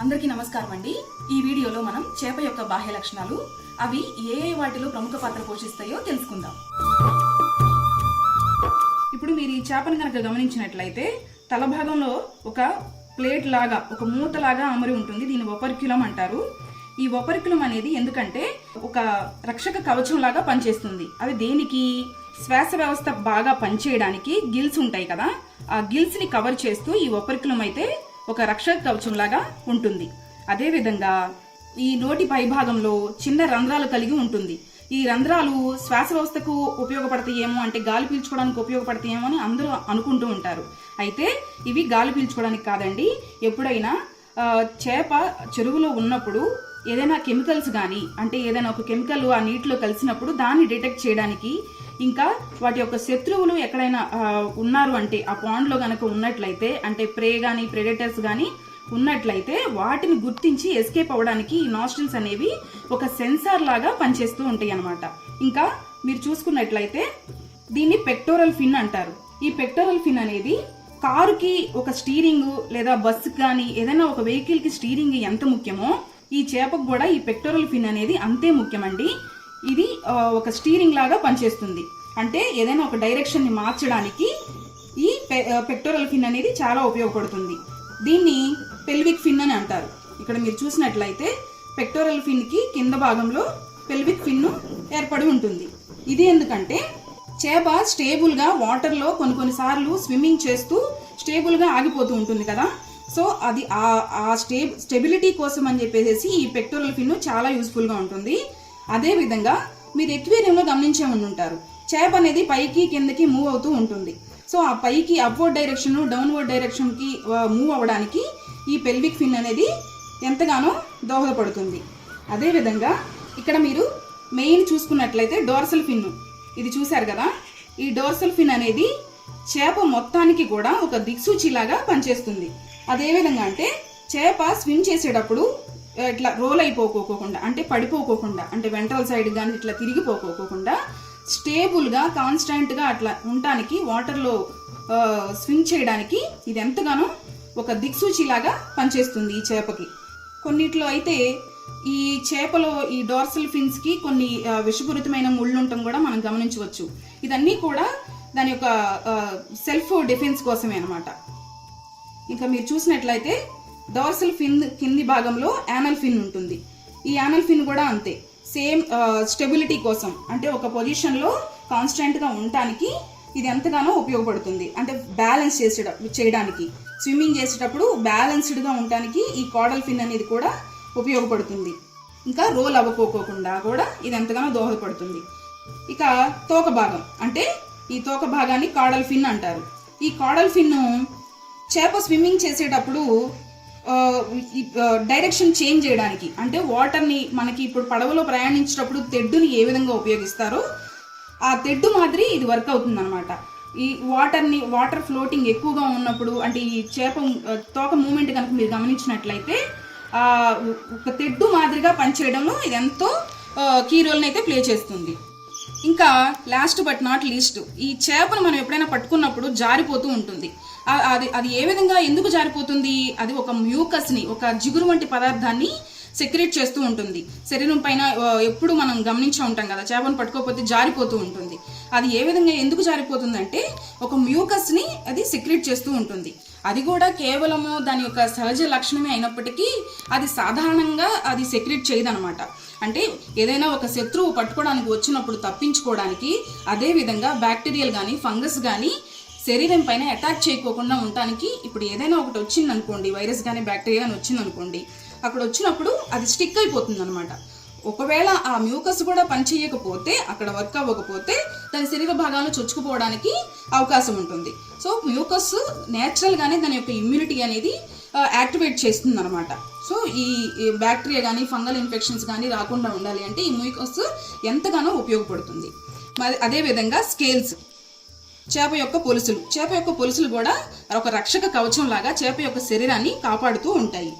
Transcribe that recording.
అందరికీ నమస్కారం అండి. ఈ వీడియోలో మనం చేప యొక్క బాహ్య లక్షణాలు, అవి ఏ వాటిలో ప్రముఖ పాత్ర పోషిస్తాయో తెలుసుకుందాం. ఇప్పుడు మీరు ఈ చేపను కనుక గమనించినట్లయితే తల భాగంలో ఒక ప్లేట్ లాగా, ఒక మూత లాగా అమరి ఉంటుంది. దీన్ని ఒపర్క్యులం అంటారు. ఈ ఒపర్క్యులం అనేది ఎందుకంటే ఒక రక్షక కవచం లాగా పనిచేస్తుంది. అవి దేనికి? శ్వాస వ్యవస్థ బాగా పనిచేయడానికి గిల్స్ ఉంటాయి కదా, ఆ గిల్స్ ని కవర్ చేస్తూ ఈ ఒపర్క్యులం అయితే ఒక రక్షక కవచం లాగా ఉంటుంది. అదే విధంగా ఈ నోటి పై భాగంలో చిన్న రంధ్రాలు కలిగి ఉంటుంది. ఈ రంధ్రాలు శ్వాస వ్యవస్థకు ఉపయోగపడతాయేమో, అంటే గాలి పీల్చుకోవడానికి ఉపయోగపడతాయేమో అని అందరూ అనుకుంటూ ఉంటారు. అయితే ఇవి గాలి పీల్చుకోవడానికి కాదండి. ఎప్పుడైనా చేప చెరువులో ఉన్నప్పుడు ఏదైనా కెమికల్స్ కానీ, అంటే ఏదైనా ఒక కెమికల్ ఆ నీటిలో కలిసినప్పుడు దాన్ని డిటెక్ట్ చేయడానికి, ఇంకా వాటి యొక్క శత్రువులు ఎక్కడైనా ఉన్నారు అంటే ఆ పాండ్లో గనక ఉన్నట్లయితే, అంటే ప్రే కానీ ప్రెడేటర్స్ కానీ ఉన్నట్లయితే వాటిని గుర్తించి ఎస్కేప్ అవ్వడానికి ఈ నాస్ట్రిల్స్ అనేవి ఒక సెన్సార్ లాగా పనిచేస్తూ ఉంటాయి అన్నమాట. ఇంకా మీరు చూసుకున్నట్లయితే దీన్ని పెక్టోరల్ ఫిన్ అంటారు. ఈ పెక్టోరల్ ఫిన్ అనేది కారుకి ఒక స్టీరింగ్ లేదా బస్సు కానీ ఏదైనా ఒక వెహికల్ కి స్టీరింగ్ ఎంత ముఖ్యమో ఈ చేపకు కూడా ఈ పెక్టోరల్ ఫిన్ అనేది అంతే ముఖ్యమండి. ఇది ఒక స్టీరింగ్ లాగా పనిచేస్తుంది. అంటే ఏదైనా ఒక డైరెక్షన్ ని మార్చడానికి ఈ పెక్టోరల్ ఫిన్ అనేది చాలా ఉపయోగపడుతుంది. దీన్ని పెల్విక్ ఫిన్ అని అంటారు. ఇక్కడ మీరు చూసినట్లయితే పెక్టోరల్ ఫిన్ కి కింద భాగంలో పెల్విక్ ఫిన్ ఏర్పడి ఉంటుంది. ఇది ఎందుకంటే చేప స్టేబుల్ గా వాటర్ లో కొన్నిసార్లు స్విమ్మింగ్ చేస్తూ స్టేబుల్ గా ఆగిపోతూ ఉంటుంది కదా, సో అది ఆ స్టెబిలిటీ కోసం అని చెప్పేసి ఈ పెక్టోరల్ ఫిన్ చాలా యూస్ఫుల్ గా ఉంటుంది. అదే విధంగా మీరు ఎక్వేరియంలో గమనించే ఉంటారు, చేప అనేది పైకి కిందకి మూవ్ అవుతూ ఉంటుంది. సో ఆ పైకి అప్వర్డ్ డైరెక్షన్, డౌన్వర్డ్ డైరెక్షన్ కి మూవ్ అవ్వడానికి ఈ పెల్విక్ ఫిన్ అనేది ఎంతగానో దోహదపడుతుంది. అదే విధంగా ఇక్కడ మీరు మెయిన్ చూసుకున్నట్లయితే డోర్సల్ ఫిన్, ఇది చూశారు కదా. ఈ డోర్సల్ ఫిన్ అనేది చేప మొత్తానికి కూడా ఒక దిక్సూచిలాగా పనిచేస్తుంది. అదే విధంగా అంటే చేప స్విమ్ చేసేటప్పుడు ఇట్లా రోల్ అయిపోకోకుండా, అంటే పడిపోకోకుండా, అంటే వెంట్రల్ సైడ్ కానీ ఇట్లా తిరిగిపోకోకుండా స్టేబుల్ గా కాన్స్టాంట్ గా అట్లా ఉండటానికి, వాటర్ లో స్విమ్ చేయడానికి ఇది ఎంతగానో ఒక దిక్సూచిలాగా పనిచేస్తుంది ఈ చేపకి. కొన్నిట్లో అయితే ఈ చేపలో ఈ డోర్సల్ ఫిన్స్ కి కొన్ని విషపూరితమైన ముళ్ళు ఉండటం కూడా మనం గమనించవచ్చు. ఇదన్నీ కూడా దాని యొక్క సెల్ఫ్ డిఫెన్స్ కోసమే అనమాట. ఇంకా మీరు చూసినట్లయితే డోర్సల్ ఫిన్ కింది భాగంలో యానల్ ఫిన్ ఉంటుంది. ఈ యానల్ ఫిన్ కూడా అంతే, సేమ్ స్టెబిలిటీ కోసం, అంటే ఒక పొజిషన్ లో కాన్స్టెంట్ గా ఉండటానికి ఇది ఎంతగానో ఉపయోగపడుతుంది. అంటే బ్యాలెన్స్ చేయడానికి, స్విమ్మింగ్ చేసేటప్పుడు బ్యాలెన్స్డ్ గా ఉండటానికి ఈ కాడల్ ఫిన్ అనేది కూడా ఉపయోగపడుతుంది. ఇంకా రోల్ అవ్వకోకుండా కూడా ఇది ఎంతగానో దోహదపడుతుంది. ఇక తోక భాగం, అంటే ఈ తోక భాగాన్ని కాడల్ ఫిన్ అంటారు. ఈ కాడల్ ఫిన్ చేప స్విమ్మింగ్ చేసేటప్పుడు డైరెక్షన్ చేంజ్ చేయడానికి, అంటే వాటర్ని మనకి ఇప్పుడు పడవలో ప్రయాణించేటప్పుడు తెడ్డుని ఏ విధంగా ఉపయోగిస్తారో ఆ తెడ్డు మాదిరి ఇది వర్క్ అవుతుంది అనమాట. ఈ వాటర్ ఫ్లోటింగ్ ఎక్కువగా ఉన్నప్పుడు, అంటే ఈ చేప తోక మూమెంట్ కనుక మీరు గమనించినట్లయితే ఒక తెడ్డు మాదిరిగా పనిచేయడంలో ఇది ఎంతో కీ రోల్ని అయితే ప్లే చేస్తుంది. ఇంకా లాస్ట్ బట్ నాట్ లీస్ట్, ఈ చేపను మనం ఎప్పుడైనా పట్టుకున్నప్పుడు జారిపోతూ ఉంటుంది. అది ఏ విధంగా ఎందుకు జారిపోతుంది? అది ఒక మ్యూకస్ ని, ఒక జిగురు వంటి పదార్థాన్ని సెక్రెట్ చేస్తూ ఉంటుంది. శరీరం పైన ఎప్పుడు మనం గమనించే ఉంటాం కదా, చేపను పట్టుకోకపోతే జారిపోతూ ఉంటుంది. అది ఏ విధంగా ఎందుకు జారిపోతుంది అంటే ఒక మ్యూకస్ ని అది సెక్రెట్ చేస్తూ ఉంటుంది. అది కూడా కేవలము దాని యొక్క సహజ లక్షణమే అయినప్పటికీ అది సాధారణంగా అది సెక్రెట్ చేయదనమాట. అంటే ఏదైనా ఒక శత్రువు పట్టుకోవడానికి వచ్చినప్పుడు తప్పించుకోవడానికి, అదే విధంగా బ్యాక్టీరియల్ కానీ ఫంగస్ కానీ శరీరం పైన అటాక్ చేయకోకుండా ఉండటానికి, ఇప్పుడు ఏదైనా ఒకటి వచ్చింది అనుకోండి, వైరస్ కానీ బ్యాక్టీరియా కానీ వచ్చింది అనుకోండి, అక్కడ వచ్చినప్పుడు అది స్టిక్ అయిపోతుంది అనమాట. ఒకవేళ ఆ మ్యూకస్ కూడా పనిచేయకపోతే, అక్కడ వర్క్ అవ్వకపోతే దాని శరీర భాగాలను చొచ్చుకుపోవడానికి అవకాశం ఉంటుంది. సో మ్యూకస్ నేచురల్ గానే దాని యొక్క ఇమ్యూనిటీ అనేది యాక్టివేట్ చేస్తుంది అనమాట. సో ఈ బ్యాక్టీరియా కానీ ఫంగల్ ఇన్ఫెక్షన్స్ కానీ రాకుండా ఉండాలి అంటే ఈ మ్యూకస్ ఎంతగానో ఉపయోగపడుతుంది. మరి అదే విధంగా స్కేల్స్, చేప యొక్క పొలుసులు కూడా ఒక రక్షక కవచం లాగా చేప యొక్క శరీరాన్ని కాపాడుతూ ఉంటాయి.